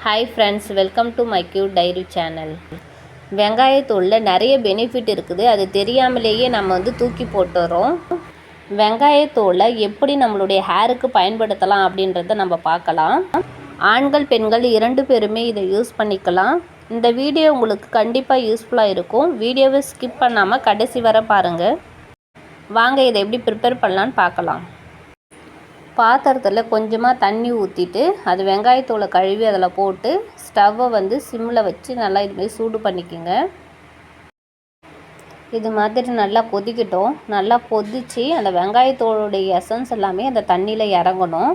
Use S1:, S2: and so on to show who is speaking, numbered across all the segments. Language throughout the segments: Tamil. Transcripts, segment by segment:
S1: Hi friends, welcome to my cute diary channel. வெங்காயத்தோலில் நிறைய பெனிஃபிட் இருக்குது. அது தெரியாமலேயே நம்ம தூக்கி போட்டுறோம். வெங்காயத்தோலை எப்படி நம்மளுடைய ஹேருக்கு பயன்படுத்தலாம் அப்படின்றத நம்ம பார்க்கலாம். ஆண்கள் பெண்கள் 2 பேருமே இதை யூஸ் பண்ணிக்கலாம். இந்த வீடியோ உங்களுக்கு கண்டிப்பாக யூஸ்ஃபுல்லாக இருக்கும். வீடியோவை ஸ்கிப் பண்ணாமல் கடைசி வரை பாருங்கள். வாங்க இதை எப்படி ப்ரிப்பேர் பண்ணலான்னு பார்க்கலாம். பாத்திரத்தில் கொஞ்சமாக தண்ணி ஊற்றிட்டு அது வெங்காயத்தோலை கழுவி அதில் போட்டு ஸ்டவ்வை சிம்மில் வச்சு நல்லா இதுமாரி சூடு பண்ணிக்கோங்க. இது மாதிரி நல்லா கொதிக்கட்டும். நல்லா கொதித்து அந்த வெங்காயத்தோளுடைய எசன்ஸ் எல்லாமே அந்த தண்ணியில் இறங்கணும்.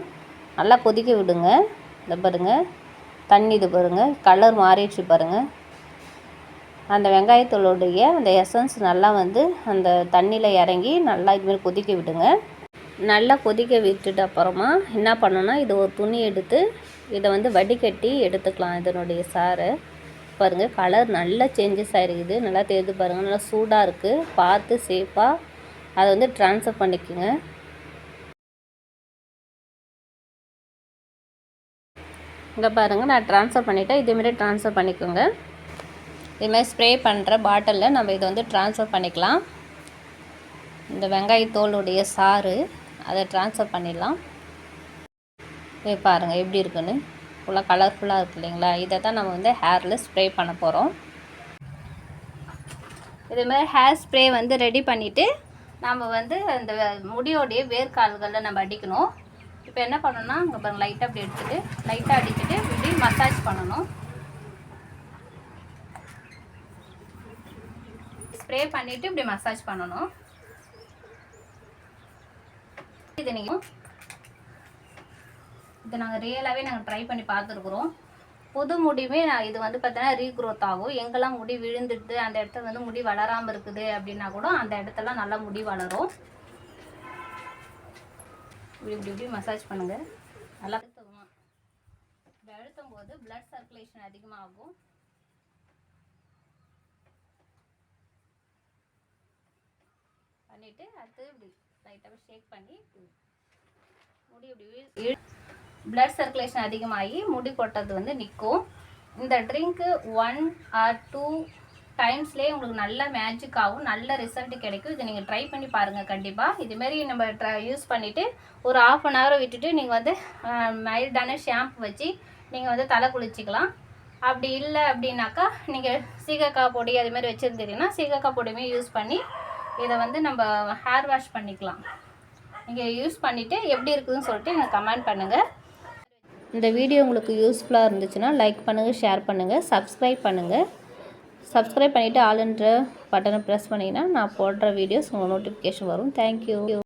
S1: நல்லா கொதிக்க விடுங்க. இதை பாருங்கள், தண்ணி இது பாருங்கள், கலர் மாறிடுச்சு பாருங்கள். அந்த வெங்காயத்தோளுடைய அந்த எசன்ஸ் நல்லா அந்த தண்ணியில் இறங்கி நல்லா இதுமாரி கொதிக்க விடுங்க. நல்லா கொதிக்க விட்டுட்டு அப்புறமா என்ன பண்ணணும்னா, இது ஒரு துணி எடுத்து இதை வடிகட்டி எடுத்துக்கலாம். இதனுடைய சாறை பாருங்கள், கலர் நல்லா சேஞ்சஸ் ஆகிருக்குது. நல்லா தெரியுது பாருங்கள், நல்லா சூடாக இருக்குது. பார்த்து சேஃபாக அதை ட்ரான்ஸ்ஃபர் பண்ணிக்கோங்க. இங்கே பாருங்கள், நான் ட்ரான்ஸ்ஃபர் பண்ணிவிட்டேன். இதேமாரி ட்ரான்ஸ்ஃபர் பண்ணிக்கோங்க. இதுமாதிரி ஸ்ப்ரே பண்ணுற பாட்டிலில் நம்ம இதை ட்ரான்ஸ்ஃபர் பண்ணிக்கலாம். இந்த வெங்காயத்தோளுடைய சாறு அதை ட்ரான்ஸ்ஃபர் பண்ணிடலாம். இது பாருங்கள் எப்படி இருக்குன்னு, ஃபுல்லாக கலர்ஃபுல்லாக இருக்குது இல்லைங்களா? இதை தான் நம்ம ஹேரில் ஸ்ப்ரே பண்ண போகிறோம். இதுமாதிரி ஹேர் ஸ்ப்ரே ரெடி பண்ணிவிட்டு நம்ம அந்த முடியோடைய வேர்க்கால்களில் நம்ம அடிக்கணும். இப்போ என்ன பண்ணணும்னா, இங்கே பாருங்கள், லைட்டாக அப்படி எடுத்துகிட்டு லைட்டாக அடிச்சுட்டு இப்படி மசாஜ் பண்ணணும். ஸ்ப்ரே பண்ணிவிட்டு இப்படி மசாஜ் பண்ணணும். இது நீங்கள் இதை நாங்கள் ரியலாகவே நாங்கள் ட்ரை பண்ணி பார்த்துருக்குறோம். புது முடியுமே இது பார்த்தீங்கன்னா ரீக்ரோத் ஆகும். எங்கெல்லாம் முடி விழுந்துட்டு அந்த இடத்துல முடி வளராமல் இருக்குது அப்படின்னா கூட அந்த இடத்துல நல்லா முடி வளரும். இப்படி இப்படி இப்படி மசாஜ் பண்ணுங்கள். நல்லா இப்படி அழுத்தும் போது பிளட் சர்க்குலேஷன் அதிகமாகும். பண்ணிவிட்டு அடுத்து இப்படி லைட்டாக ஷேக் பண்ணி முடி இப்படி பிளட் சர்க்குலேஷன் அதிகமாகி முடி கொட்டது நிற்கும். இந்த ட்ரிங்க்கு 1 or 2 டைம்ஸ்லேயே உங்களுக்கு நல்ல மேஜிக் ஆகும், நல்ல ரிசல்ட் கிடைக்கும். இதை நீங்கள் ட்ரை பண்ணி பாருங்கள் கண்டிப்பாக. இதுமாரி நம்ம யூஸ் பண்ணிவிட்டு ஒரு 1/2 hour விட்டுட்டு நீங்கள் மைல்டான ஷாம்பு வச்சு நீங்கள் தலை குளிச்சிக்கலாம். அப்படி இல்லை அப்படின்னாக்கா நீங்கள் சீகக்காய் பொடி அதுமாரி வச்சுருந்தீங்கன்னா சீகக்காய் பொடியுமே யூஸ் பண்ணி இதை நம்ம ஹேர் வாஷ் பண்ணிக்கலாம். நீங்கள் யூஸ் பண்ணிவிட்டு எப்படி இருக்குதுன்னு சொல்லிட்டு எனக்கு கமெண்ட் பண்ணுங்கள். இந்த வீடியோ உங்களுக்கு யூஸ்ஃபுல்லாக இருந்துச்சுன்னா லைக் பண்ணுங்கள், ஷேர் பண்ணுங்கள், சப்ஸ்கிரைப் பண்ணுங்கள். சப்ஸ்கிரைப் பண்ணிவிட்டு ஆல்ன்ற பட்டனை ப்ரெஸ் பண்ணிங்கன்னா நான் போடுற வீடியோஸ் உங்களுக்கு நோட்டிஃபிகேஷன் வரும். தேங்க்யூ.